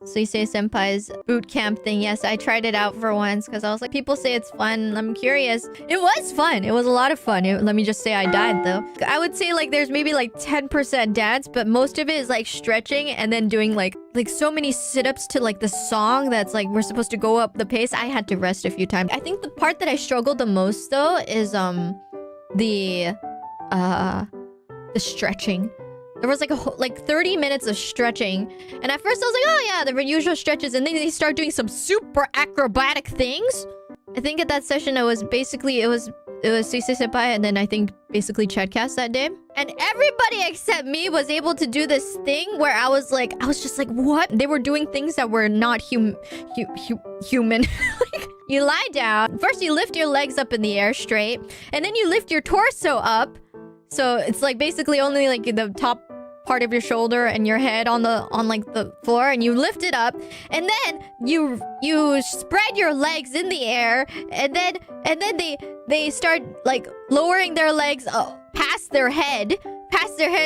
Suisei Senpai's boot camp thing. Yes, I tried it out for once because I was like, people say it's fun. I'm curious. It was fun. It was a lot of fun. Let me just say I died though. I would say like there's maybe like 10% dance, but most of it is like stretching and then doing like so many sit-ups to like the song that's like we're supposed to go up the pace. I had to rest a few times. I think the part that I struggled the most though is the stretching. There was like 30 minutes of stretching. And at first I was like, oh yeah, the usual stretches. And then they start doing some super acrobatic things. I think at that session, it was Suisei Senpai and then I think basically Chetcast that day. And everybody except me was able to do this thing where I was just like, what? They were doing things that were not human. Like, you lie down. First, you lift your legs up in the air straight. And then you lift your torso up. So it's like basically only like the top part of your shoulder and your head on like the floor, and you lift it up, and then you spread your legs in the air, and then they start like lowering their legs past their head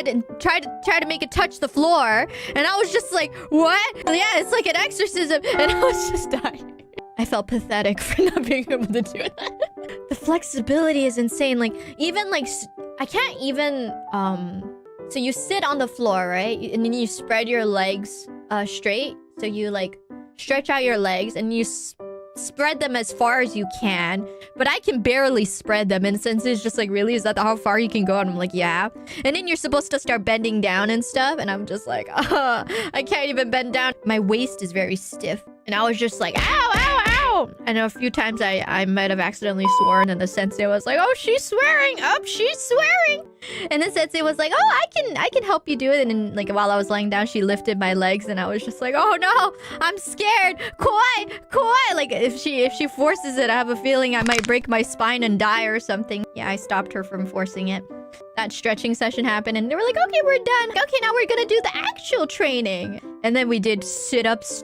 and try to make it touch the floor. And I was just like, what? Yeah, it's like an exorcism, and I was just dying. I felt pathetic for not being able to do that. The flexibility is insane. Like even like I can't even so you sit on the floor, right? And then you spread your legs straight. So you like stretch out your legs and you spread them as far as you can. But I can barely spread them. And since it's just like, really, is that how far you can go? And I'm like, yeah. And then you're supposed to start bending down and stuff. And I'm just like, I can't even bend down. My waist is very stiff. And I was just like, ow, ow, ow. And a few times I might have accidentally sworn, and the sensei was like, oh, she's swearing. Oh, she's swearing. And the sensei was like, oh, I can help you do it. And then like while I was lying down, she lifted my legs, and I was just like, oh no, I'm scared. Kawaii. Like if she forces it, I have a feeling I might break my spine and die or something. Yeah, I stopped her from forcing it. That stretching session happened, and they were like, okay, we're done. Okay, now we're gonna do the actual training. And then we did sit-ups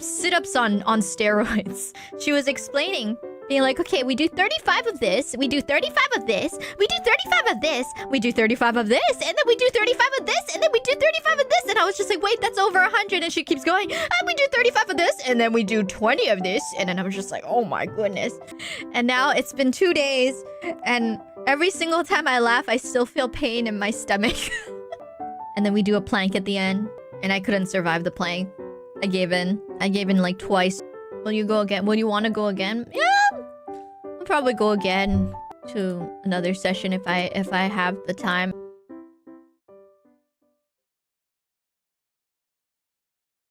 on steroids. She was explaining, being like, okay, we do 35 of this, we do 35 of this, we do 35 of this, we do 35 of this, and then we do 35 of this, and then we do 35 of this. And I was just like, wait, that's over 100. And she keeps going, we do 35 of this, and then we do 20 of this. And then I was just like, oh my goodness. And now it's been 2 days, and every single time I laugh, I still feel pain in my stomach. And then we do a plank at the end, and I couldn't survive the plank. I gave in like twice. Will you go again? Will you want to go again? Yeah, I'll probably go again to another session if I have the time.